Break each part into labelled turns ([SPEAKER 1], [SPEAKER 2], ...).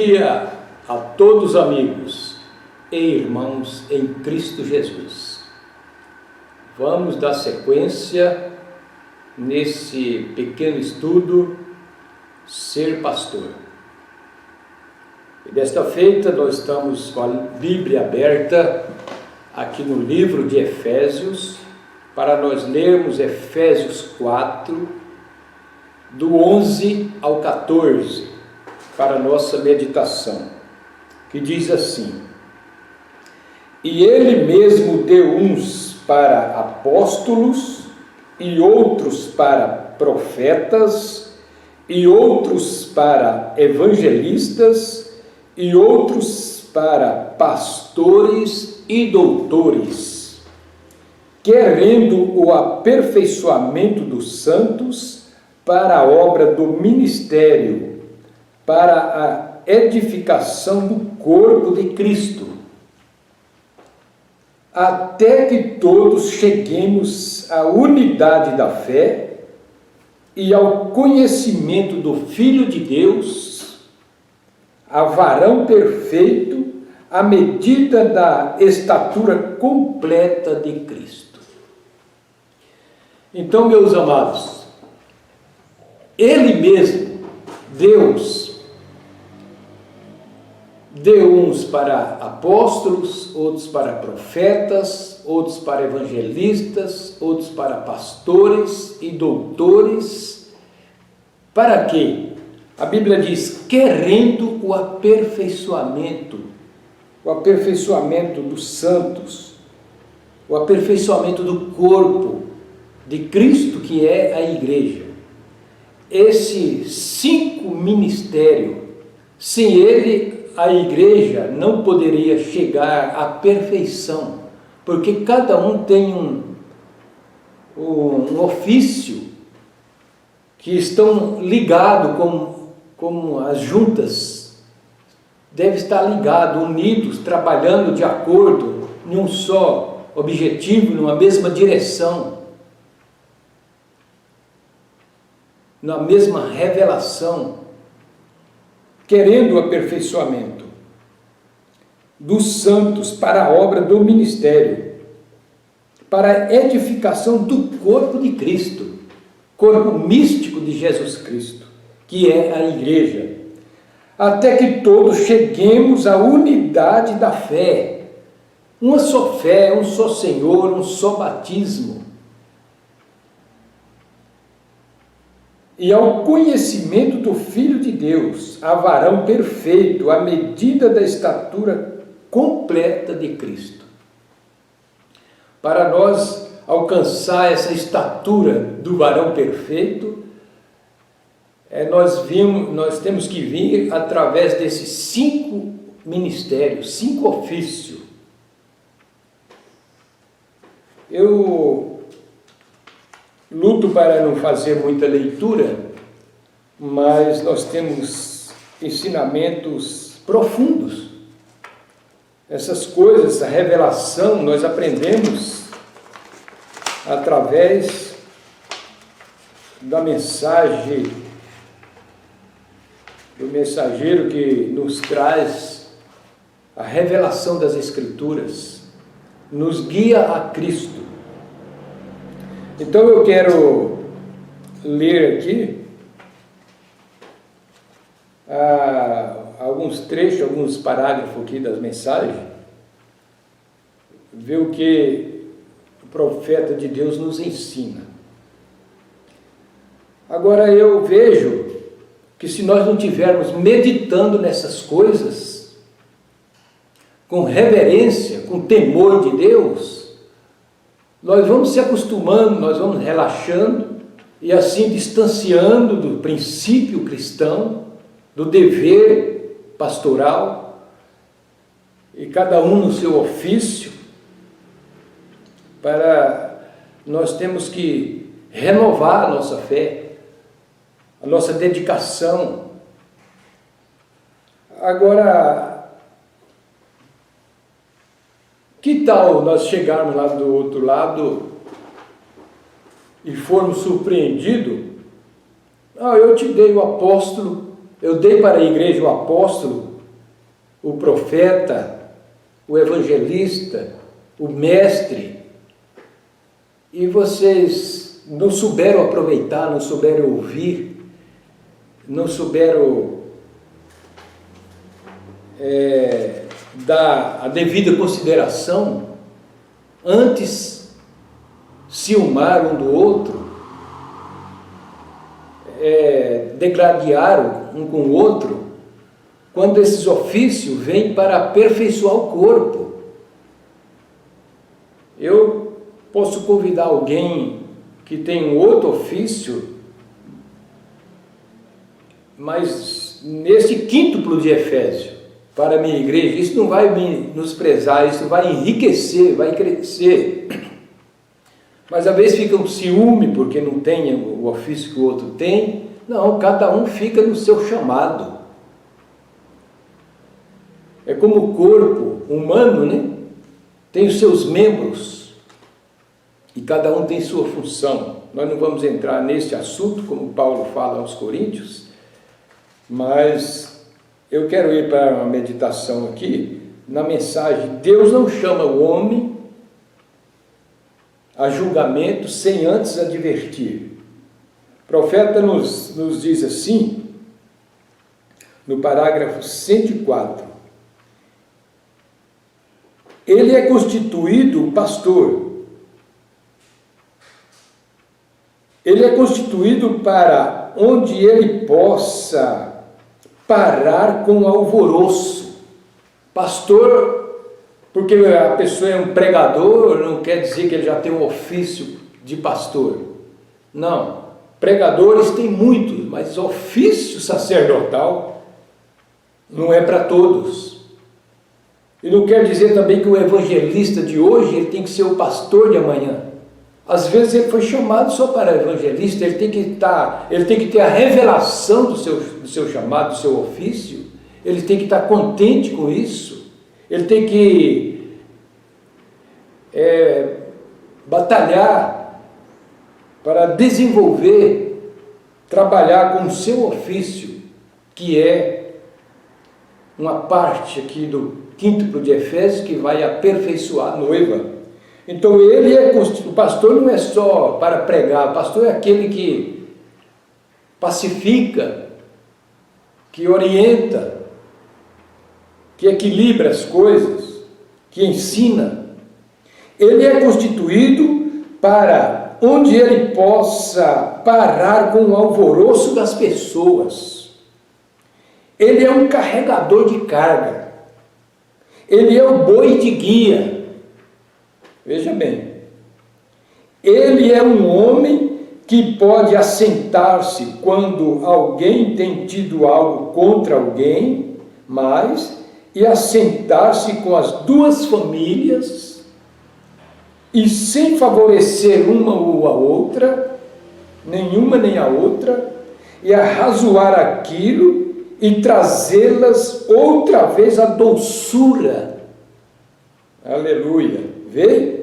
[SPEAKER 1] dia a todos os amigos e irmãos em Cristo Jesus. Vamos dar sequência nesse pequeno estudo, Ser Pastor. E desta feita nós estamos com a Bíblia aberta aqui no livro de Efésios, para nós lermos Efésios 4, do 11 ao 14, para a nossa meditação, que diz assim: E ele mesmo deu uns para apóstolos, e outros para profetas, e outros para evangelistas, e outros para pastores e doutores, querendo o aperfeiçoamento dos santos para a obra do ministério, para a edificação do corpo de Cristo, até que todos cheguemos à unidade da fé e ao conhecimento do Filho de Deus, a varão perfeito, à medida da estatura completa de Cristo. Então, meus amados, Ele mesmo, Deus, deu uns para apóstolos, outros para profetas, outros para evangelistas, outros para pastores e doutores. Para quê? A Bíblia diz, querendo o aperfeiçoamento dos santos, o aperfeiçoamento do corpo de Cristo, que é a igreja. Esse 5 ministérios, sem ele a igreja não poderia chegar à perfeição, porque cada um tem um ofício que estão ligados como as juntas, deve estar ligado, unidos, trabalhando de acordo em um só objetivo, numa mesma direção, na mesma revelação, querendo o aperfeiçoamento dos santos para a obra do ministério, para a edificação do corpo de Cristo, corpo místico de Jesus Cristo, que é a igreja, até que todos cheguemos à unidade da fé, uma só fé, um só Senhor, um só batismo, e ao conhecimento do Filho de Deus, a varão perfeito, à medida da estatura completa de Cristo. Para nós alcançar essa estatura do varão perfeito, nós temos que vir através desses 5 ministérios, 5 ofícios. Eu luto para não fazer muita leitura, mas nós temos ensinamentos profundos. Essas coisas, essa revelação, nós aprendemos através da mensagem do mensageiro que nos traz a revelação das Escrituras, nos guia a Cristo. Então eu quero ler aqui alguns trechos, alguns parágrafos aqui das mensagens, ver o que o profeta de Deus nos ensina. Agora eu vejo que se nós não estivermos meditando nessas coisas, com reverência, com temor de Deus, nós vamos se acostumando, nós vamos relaxando e assim distanciando do princípio cristão, do dever pastoral, e cada um no seu ofício. Nós temos que renovar a nossa fé, a nossa dedicação. Agora, que tal nós chegarmos lá do outro lado e formos surpreendidos? Eu te dei o apóstolo, eu dei para a igreja o apóstolo, o profeta, o evangelista, o mestre, e vocês não souberam aproveitar, não souberam ouvir, não souberam dar a devida consideração, antes ciumar um do outro, degladiar um com o outro, quando esses ofícios vêm para aperfeiçoar o corpo. Eu posso convidar alguém que tem um outro ofício, mas nesse quíntuplo de Efésio, para a minha igreja, isso não vai menosprezar, isso vai enriquecer, vai crescer. Mas às vezes fica um ciúme porque não tem o ofício que o outro tem. Não, cada um fica no seu chamado. É como o corpo humano, né? Tem os seus membros e cada um tem sua função. Nós não vamos entrar nesse assunto, como Paulo fala aos Coríntios, mas eu quero ir para uma meditação aqui, na mensagem: Deus não chama o homem a julgamento sem antes advertir. O profeta nos diz assim, no parágrafo 104, ele é constituído pastor. Ele é constituído para onde ele possa parar com o alvoroço. Pastor, porque a pessoa é um pregador, não quer dizer que ele já tem um ofício de pastor. Não, pregadores tem muitos, mas ofício sacerdotal não é para todos. E não quer dizer também que o evangelista de hoje ele tem que ser o pastor de amanhã. Às vezes ele foi chamado só para evangelista, ele tem que ter a revelação do seu chamado, do seu ofício, ele tem que estar contente com isso, ele tem que batalhar para desenvolver, trabalhar com o seu ofício, que é uma parte aqui do quíntuplo de Efésios que vai aperfeiçoar a noiva. Então o pastor não é só para pregar, o pastor é aquele que pacifica, que orienta, que equilibra as coisas, que ensina. Ele é constituído para onde ele possa parar com o alvoroço das pessoas. Ele é um carregador de carga. Ele é o boi de guia. Veja bem, ele é um homem que pode assentar-se quando alguém tem tido algo contra alguém, e assentar-se com as duas famílias e sem favorecer uma ou a outra, nenhuma nem a outra, e arrazoar aquilo e trazê-las outra vez à doçura. Aleluia! Vê?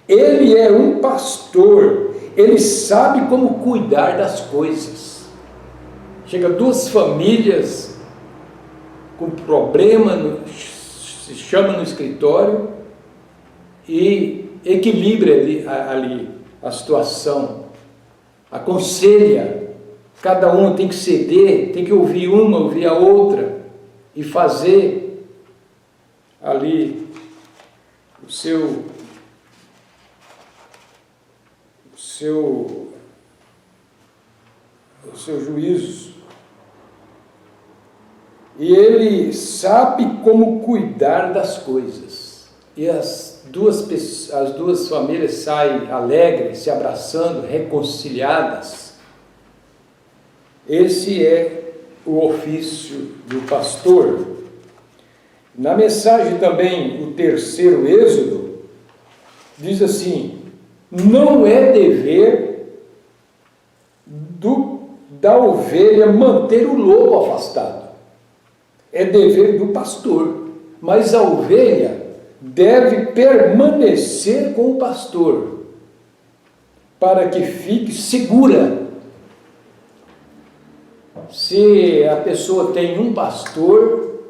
[SPEAKER 1] Ele é um pastor, ele sabe como cuidar das coisas. Chega duas famílias com problema, se chama no escritório e equilibra ali a situação, aconselha, cada um tem que ceder, tem que ouvir uma, ouvir a outra e fazer ali o seu juízo. E ele sabe como cuidar das coisas. E as duas famílias saem alegres, se abraçando, reconciliadas. Esse é o ofício do pastor. Na mensagem também, o terceiro Êxodo, diz assim: não é dever da ovelha manter o lobo afastado, é dever do pastor, mas a ovelha deve permanecer com o pastor, para que fique segura. Se a pessoa tem um pastor,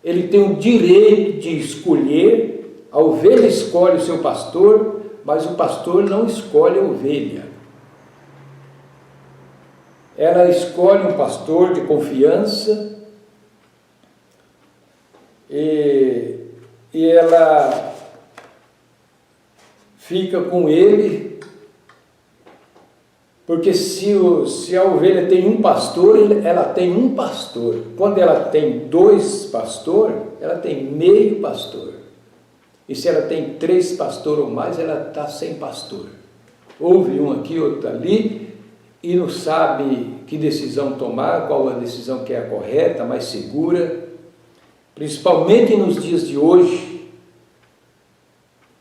[SPEAKER 1] ele tem o direito de escolher, a ovelha escolhe o seu pastor, mas o pastor não escolhe a ovelha. Ela escolhe um pastor de confiança e ela fica com ele, porque se a ovelha tem um pastor, ela tem um pastor. Quando ela tem 2 pastores, ela tem meio pastor. E se ela tem 3 pastores ou mais, ela está sem pastor. Ouve um aqui, outro ali, e não sabe que decisão tomar, qual a decisão que é a correta, a mais segura. Principalmente nos dias de hoje,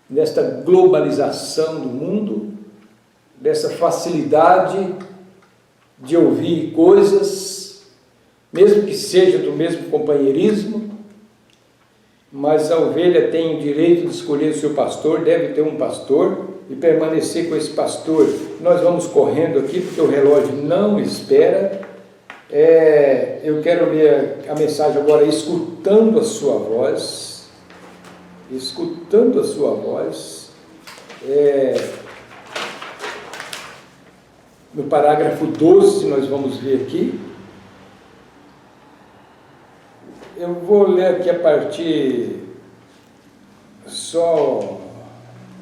[SPEAKER 1] nesta globalização do mundo, dessa facilidade de ouvir coisas, mesmo que seja do mesmo companheirismo, mas a ovelha tem o direito de escolher o seu pastor, deve ter um pastor e permanecer com esse pastor. Nós vamos correndo aqui porque o relógio não espera. Eu quero ler a mensagem agora, escutando a sua voz. Escutando a sua voz. No parágrafo 12, nós vamos ver aqui. Eu vou ler aqui a partir,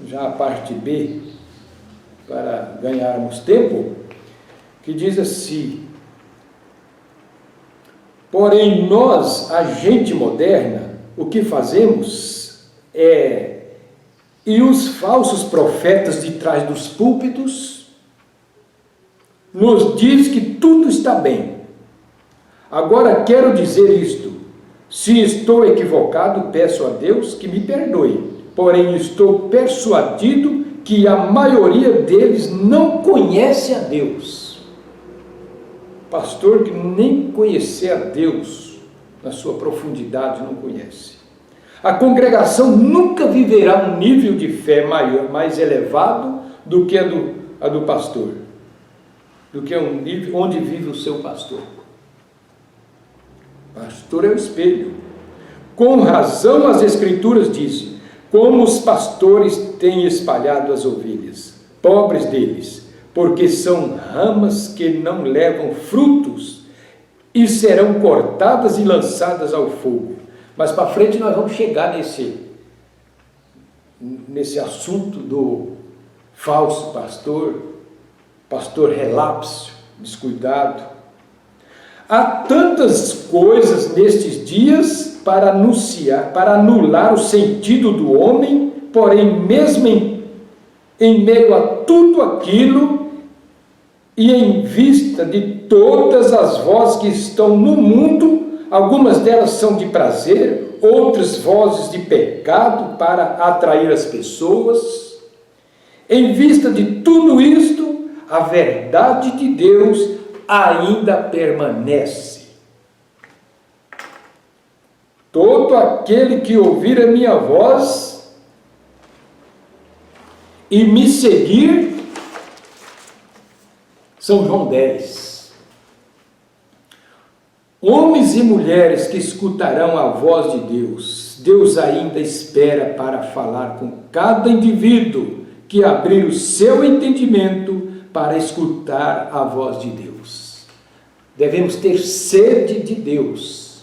[SPEAKER 1] já a parte B, para ganharmos tempo, que diz assim: porém nós, a gente moderna, o que fazemos e os falsos profetas de trás dos púlpitos, nos diz que tudo está bem. Agora quero dizer isto: se estou equivocado, peço a Deus que me perdoe, porém estou persuadido que a maioria deles não conhece a Deus. Pastor que nem conhecer a Deus na sua profundidade não conhece. A congregação nunca viverá um nível de fé maior, mais elevado do que a do pastor, do que um nível onde vive o seu pastor. Pastor é o espelho. Com razão as Escrituras dizem: como os pastores têm espalhado as ovelhas, pobres deles, porque são ramas que não levam frutos e serão cortadas e lançadas ao fogo. Mas para frente nós vamos chegar nesse assunto do falso pastor relapso, descuidado. Há tantas coisas nestes dias para anular o sentido do homem, porém mesmo em meio a tudo aquilo e em vista de todas as vozes que estão no mundo, algumas delas são de prazer, outras vozes de pecado para atrair as pessoas. Em vista de tudo isto, a verdade de Deus ainda permanece. Todo aquele que ouvir a minha voz e me seguir, São João 10. Homens e mulheres que escutarão a voz de Deus, Deus ainda espera para falar com cada indivíduo que abrir o seu entendimento para escutar a voz de Deus. Devemos ter sede de Deus,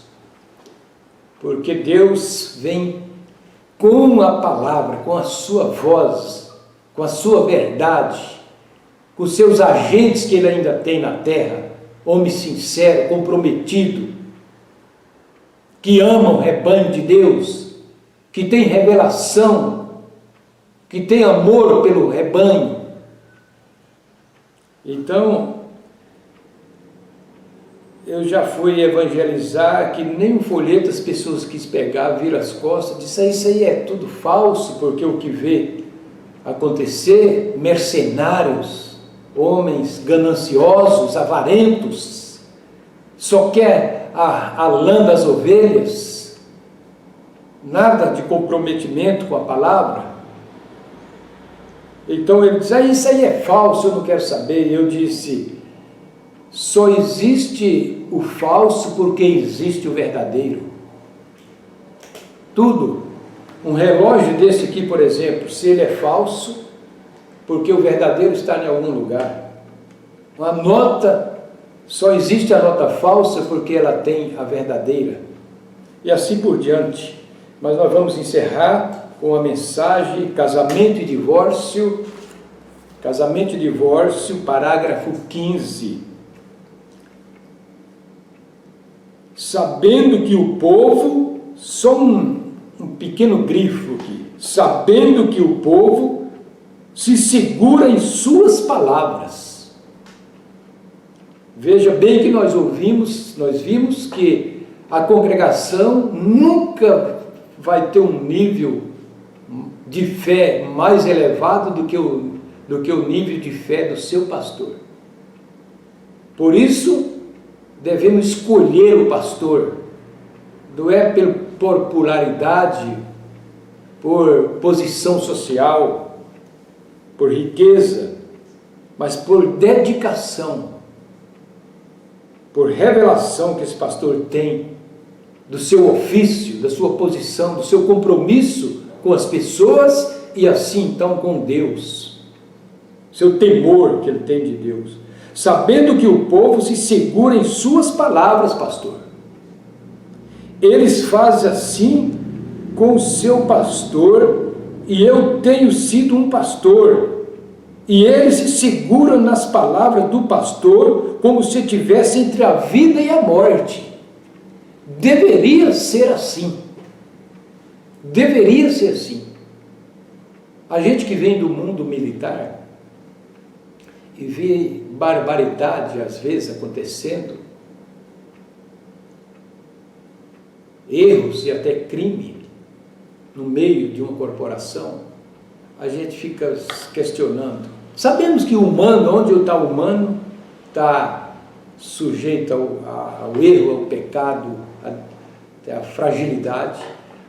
[SPEAKER 1] porque Deus vem com a palavra, com a sua voz, com a sua verdade, com os seus agentes que Ele ainda tem na terra, homem sincero, comprometido, que ama o rebanho de Deus, que tem revelação, que tem amor pelo rebanho. Então, eu já fui evangelizar, que nem um folheto as pessoas quis pegar, viram as costas, disse: isso aí é tudo falso, porque o que vê acontecer, mercenários, homens gananciosos, avarentos, só quer a lã das ovelhas, nada de comprometimento com a palavra. Então ele disse: isso aí é falso, eu não quero saber. E eu disse: só existe o falso porque existe o verdadeiro. tudo. Um relógio desse aqui, por exemplo, se ele é falso, porque o verdadeiro está em algum lugar. Uma nota, só existe a nota falsa porque ela tem a verdadeira. E assim por diante. Mas nós vamos encerrar com a mensagem casamento e divórcio. Casamento e divórcio, parágrafo 15. Sabendo que o povo, só um pequeno grifo aqui, sabendo que o povo se segura em suas palavras. Veja bem que nós vimos que a congregação nunca vai ter um nível de fé mais elevado do que o nível de fé do seu pastor. Por isso, devemos escolher o pastor, não é por popularidade, por posição social, por riqueza, mas por dedicação, por revelação que esse pastor tem do seu ofício, da sua posição, do seu compromisso com as pessoas e assim então com Deus, seu temor que ele tem de Deus, sabendo que o povo se segura em suas palavras, pastor. Eles fazem assim com o seu pastor, e eu tenho sido um pastor, e eles se seguram nas palavras do pastor como se estivesse entre a vida e a morte. Deveria ser assim. Deveria ser assim. A gente que vem do mundo militar e vê barbaridade às vezes acontecendo, erros e até crime no meio de uma corporação, a gente fica questionando. Sabemos que o humano, onde está o humano, está sujeito ao erro, ao pecado, à fragilidade,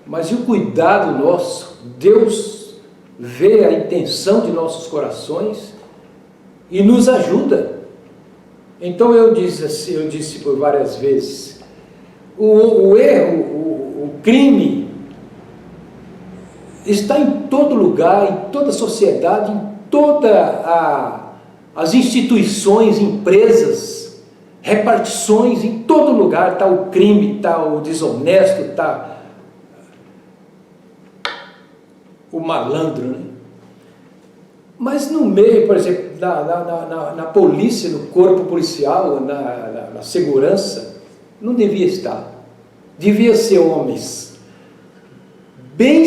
[SPEAKER 1] mas e o cuidado nosso? Deus vê a intenção de nossos corações e nos ajuda. Então eu disse por várias vezes, o erro, o crime está em todo lugar, em toda a sociedade, em todas as instituições, empresas, repartições, em todo lugar está o crime, está o desonesto, está o malandro, né? Mas no meio, por exemplo, na polícia, no corpo policial, na segurança, não devia estar. Devia ser homens bem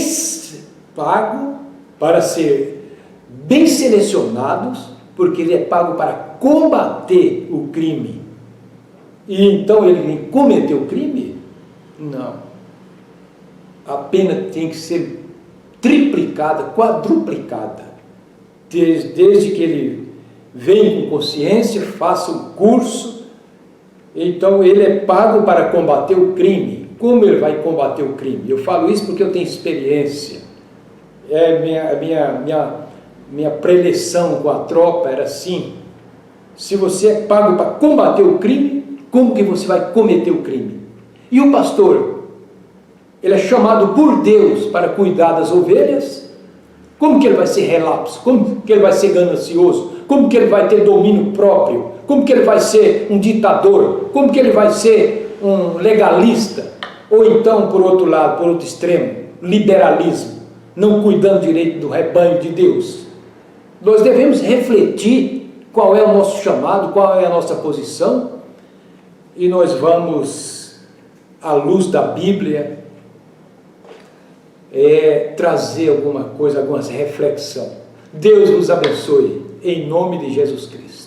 [SPEAKER 1] pagos para ser bem selecionados, porque ele é pago para combater o crime. E então ele cometeu o crime? Não. A pena tem que ser triplicada, quadruplicada. Desde que ele venha com consciência, faça o curso, então ele é pago para combater o crime. Como ele vai combater o crime? Eu falo isso porque eu tenho experiência. Minha preleção com a tropa era assim: se você é pago para combater o crime, como que você vai cometer o crime? E o pastor, ele é chamado por Deus para cuidar das ovelhas. Como que ele vai ser relapso? Como que ele vai ser ganancioso? Como que ele vai ter domínio próprio? Como que ele vai ser um ditador? Como que ele vai ser um legalista? Ou então, por outro lado, por outro extremo, liberalismo, não cuidando direito do rebanho de Deus. Nós devemos refletir qual é o nosso chamado, qual é a nossa posição, e nós vamos, à luz da Bíblia, trazer alguma coisa, alguma reflexão. Deus nos abençoe, em nome de Jesus Cristo.